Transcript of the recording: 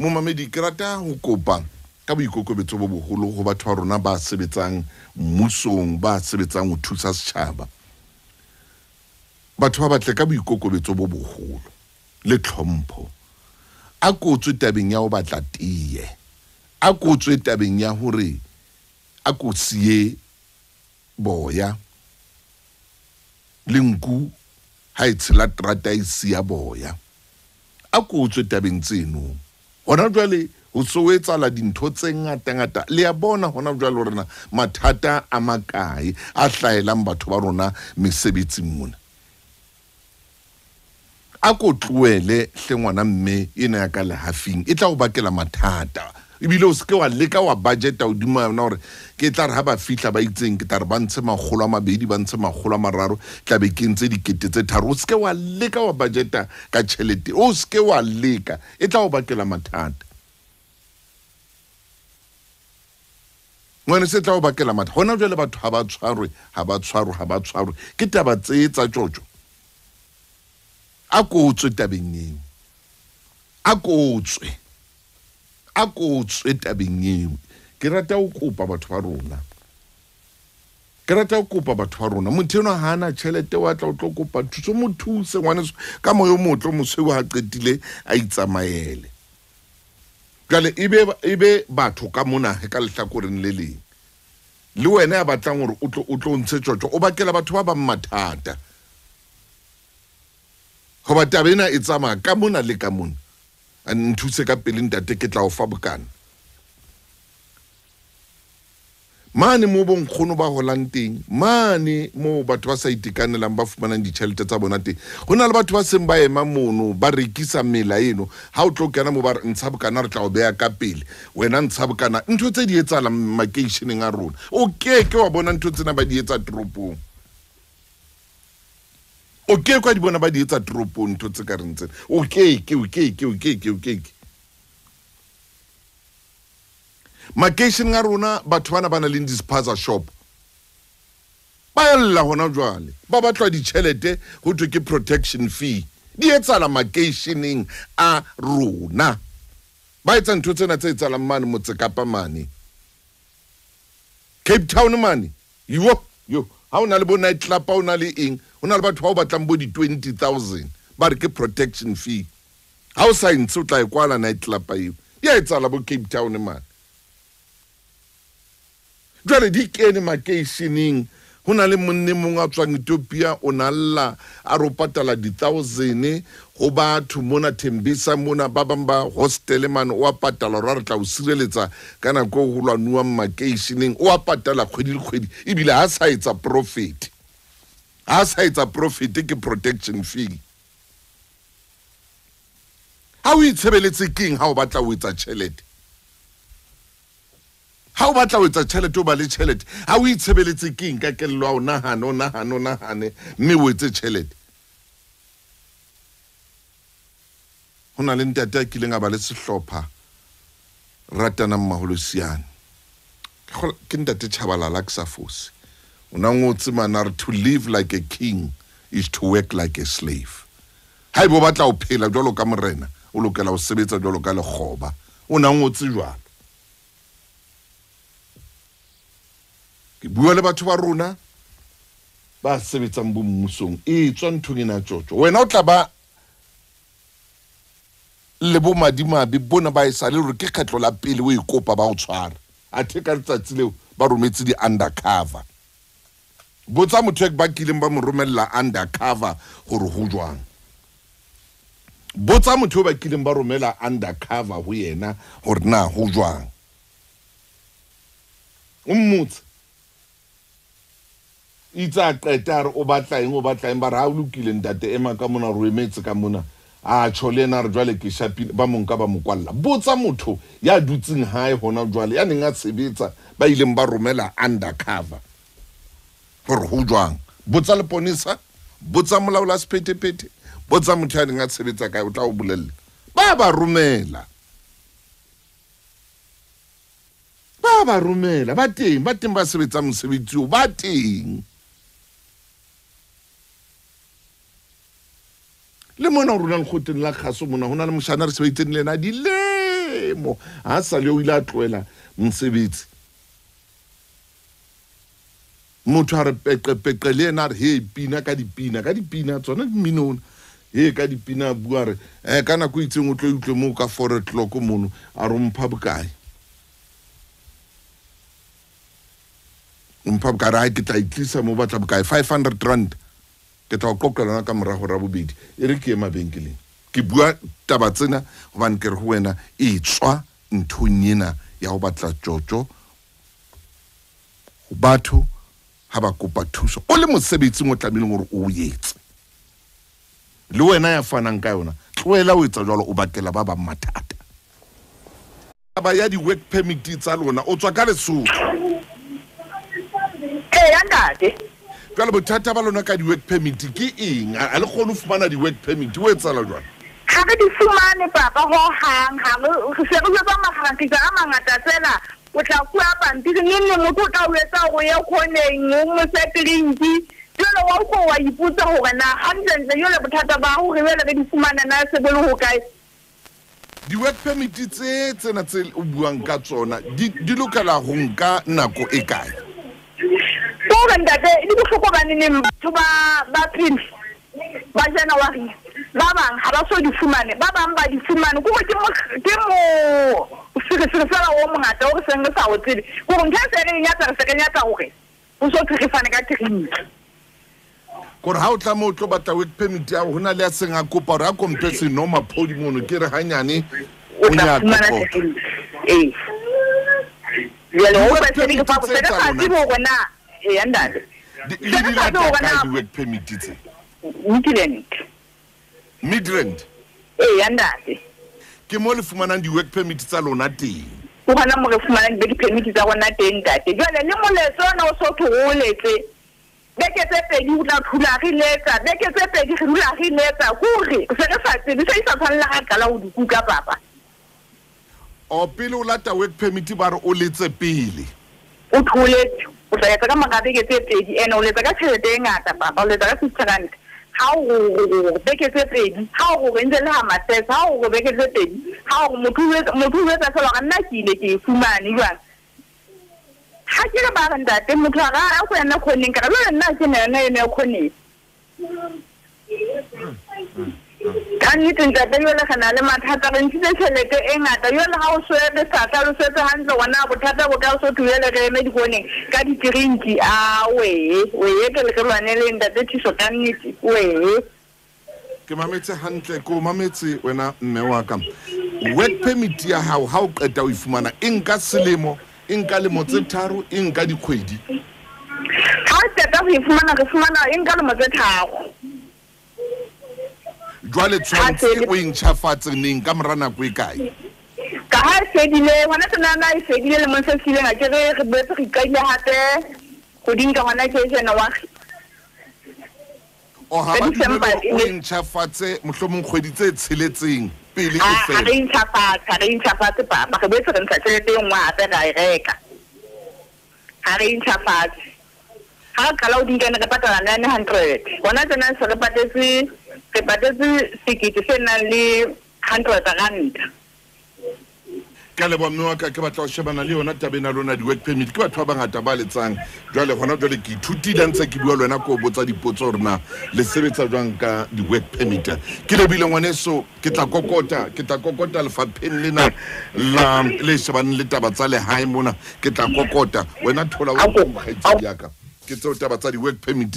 mo mamedi ke rata ho kopa ka boikokobetso bo boholo ho batho ba rona ba sebetsang mmusong ba sebetsang ho thusa setjhaba batho ba batle ka boikokobetso bo boholo le tlhompho a ko tswe tabeng ya ho batla tiye a ko tswe tabeng ya hore a ko siye boya linku ha itshela trata isia boya a ko tswe tabeng tseno hona jwale ho so etsala dintho tse ngata le ya bona hona jwale rena mathata a makae a hlaelang batho ba rona mesebetsi mona a ko tlohele hlengwana mme ena ya ka lehafing e tla o bakela mathata ebile o seke wa leka wa budgeta o dima yona hore ke tla re ha ba fihla ba itseng ke tla re ba ntshe 200 ba ntshe 300 tla be ke ntse dikete tse tharo o seke wa leka wa budgeta ka tšhelete o seke wa leka e tla o bakela mathata ngwana se tla o bakela mathata hona jwale batho ha ba tshwarwe ke taba tse tsa tjotjo a ko tswe tabeng eo a ko tswe tabeng eo ke rata ho kopa batho ba rona motho eno hana tšhelete wa tla o tlo kopa thuso mo thuse ngwaneso ka moyo motlo mosweu ha qetile a itsamaele jale ebe batho ka mona ka lehlakoreng le leng le wena ya batlang hore o tlo ntshe tjotjo o bakela batho ba bang mathata ho ba tabena e tsamaya ka mona le ka mona a nthuse ka pele ntate ke tla o fa bokana mane mo bonkgono ba holang teng mane mo batho ba sa itekanelang ba fumanang ditšhelete tsa bona teng go na le batho ba seng ba ema mono ba rekisa mela eno ha o tlo kena mo ba ntsha bokana re tla o beya ka pele wena ntsha bokana ntho tse di etsalang makeisheneng a rona o ke wa bona ntho tsena ba di etsa toropong o ke kwa di bona ba di etsa toropong ntho tse ka reng tsena o ke makeisheneng a rona batho bana ba na le dispaza shop ba lla hona jwale ba batla ditšhelete ho thwe ke protection fee di etsala makeisheneng a rona ba etsa ntho tsena tse etsalang mane motse Kapa mane Cape Town mane yo ha ona le bo night club ha ona le eng hona le batho ba o batlang bo di 20,000 ba re ke protection fee ha o sa ntse o tla ikwala night club eo ya etsala bo Cape Town mane jwale di kene makeisheneng ho na le monne mong a tswang Ethiopia o na lla a ro patala di-1,000 ho batho mona Tembisa mona ba bang ba hostel man o a patala re tla o sireletsa ka nako ho lwanuwa makeisheneng o a patala kgwedi le kgwedi ebile ha sa etsa profit ke protection fee ha o itshebeletse keng ha o batla o etsa tšhelete ha o batla o etsa tšhelete o ba le tšhelete ha o itshebeletse keng ka kello a o nahane mme o etse tšhelete ho na le ntate a kileng a ba le sehlopha ratana Mmaholosiane ke ntate Tshabalala ke sa fose o na ngotse mana re to live like a king is to work like a slave ha ibo batla o phela jwalo ka morena o lokela o sebetsa jwalo ka lekgoba o na ngotse jwalo ke bua le batho ba rona ba sebetsang bo mmusong e tswa nthong ena tjotjo wena o tla ba le bo madimabe bona ba isa le re ke kgetlo la pele o ikopa ba o tshwara a the ka letsatsi leo ba rometse di undercover botsa motho ek ba kileng ba mo romella undercover hore ho jwang botsa motho ba kileng ba romela undercover ho yena hore na ho jwang ummutse itsa qeta re o batla eng ba ra o lokile ntate ema ka mona ro emetse ka mona a tjholena re jwale ke shapile ba monka ba mokwalla botsa motho ya dutseng hae hona jwale ya neng a sebetsa ba ileng ba romela undercover hore ho jwang botsa leponisa botsa molaola sephethephethe botsa motho ya neng a sebetsa kae o tla o bolella ba romela ba teng ba sebetsa mosebetsi o ba teng le mona rona le khoteng la khaso mona hona le moshana re sebetseng lena di le selemo ha sa le o ile a tlohela mosebetsi motho a re peqepeqe le ena re he pina ka dipina tsona minona he ka dipina bua re ka nako itseng o tlo utlwe mo ka 4 o'clock mono a re mpha bokae mpha bokae ra ke tla itlisa mo batla bokae 500 rand ke tla o qoqelana ka morago ra bobedi e re ke mabenkeleng ke bua taba tsena gobane ke re go wena e tswa nthong ena ya go batla tjotjo batho ha ba kopa thuso o le mosebetsing o tlamehile gore o yetse le wena ya fanang ka yona tlohela o etsa jwalo o bakela ba bang mathata ba ya di work permit tsa lona o tswa ka Lesotho ya ntate jwale bothata ba lona ka di work permit ke eng a le kgone ho fumana di work permit o etsa la jwalo ha re di fumane papa ho hang ha re se re ba magarantisa a mangata tsena o tla kwa pampiri nne motho o tla o etsa go ya khoneng mo settlingi jole wa go wa iputsa gore na hantle jole bothata ba go re bele re di fumana na se bole go kae di work permit tsena tse o buang ka tsona di lokela go nka nako e kae Bona ntate di bohloko ba nne batho ba pele ba January ba bang ha ba so di fumane ba bang ba di fumane go ke mo se fela o mongata o se nga sa o tsedi go ntse se re nya tsara se ka nya tsa gore o so tlhegefane ka technique gore ha o tla mo tlo batla work permit ya hona le a senga kopa ra kompetse no maphodi mono ke re hanyane o nya go ya lo ba se di pa se ka di mo bona ya ndade di work permit tse Midrand ya ndade ke mo le fumanang di work permit tsa lona teng o bona mo re fumanang di permit tsa rona teng ntate jwale le moletso na o so tholetse beke tse pedi o tla thula re letsa beke tse pedi re dula re letsa gore se re sa tsebe se isa tshwanela ga kala o dikuka papa o pele o lata work permit ba re o letse pele o tholetse o tla etsa ka magabeke tse pedi ene o letsa ka tšhelete e ngata papa o letsa ka 50 rand ha o beke tse pedi ha o re ntse le ha matsetsa ha o re beke tse pedi ha o motho o etsa fela ga nna ke ile ke fumane jwang ha ke re ba re ntate motho ga a go yana khoneng ka le nna ke nna ene khoneng Kani tinta yole kana le mathata re ntse tšhelete e ngata yole ha o swele sa tla lo swetse hantle wana bothata bo ka so tuele re me di kone ka di drinki a we ke le ke lwane le ntate Thuso ka nnete we ke mametse hantle ko mametse wena mme wa ka work permit ya hao ha o qeta o ifumana enka selemo enka le motse tharo enka dikgwedi ha qeta go ifumana re fumana enka le motse tharo Jwale tshwantse o intšhafatse neng ka mora nako e kae ka ha sedile hona tsena na e sedile le mo se sile ga ke re betse re kaile hate go dinka hona ke jena wa o ha ba o intšhafatse mohlomong kgwedi tse tsheletseng pele e fela re intšhafatse papa re betse re ntsha tšhelete e nngwe hape ra e reka ha re intšhafatse ha kala o dinka ne re patala 900 hona tsena se re patetse sekete se nang le 100 rand ka le bomme wa ka ke batla o shebana le yona tabena lona di work permit ke batho ba bangata ba letsang jwale gona jwale ke ithutile ntse ke bua lona ko botsa dipotso rena le sebetsa jwang ka di work permit ke le bile ngwaneso ke tla kokota lefapheng lena la le shebana le taba tsa le hae mona ke tla kokota wena thola wa kgetsi ya ka ke tseo taba tsa di work permit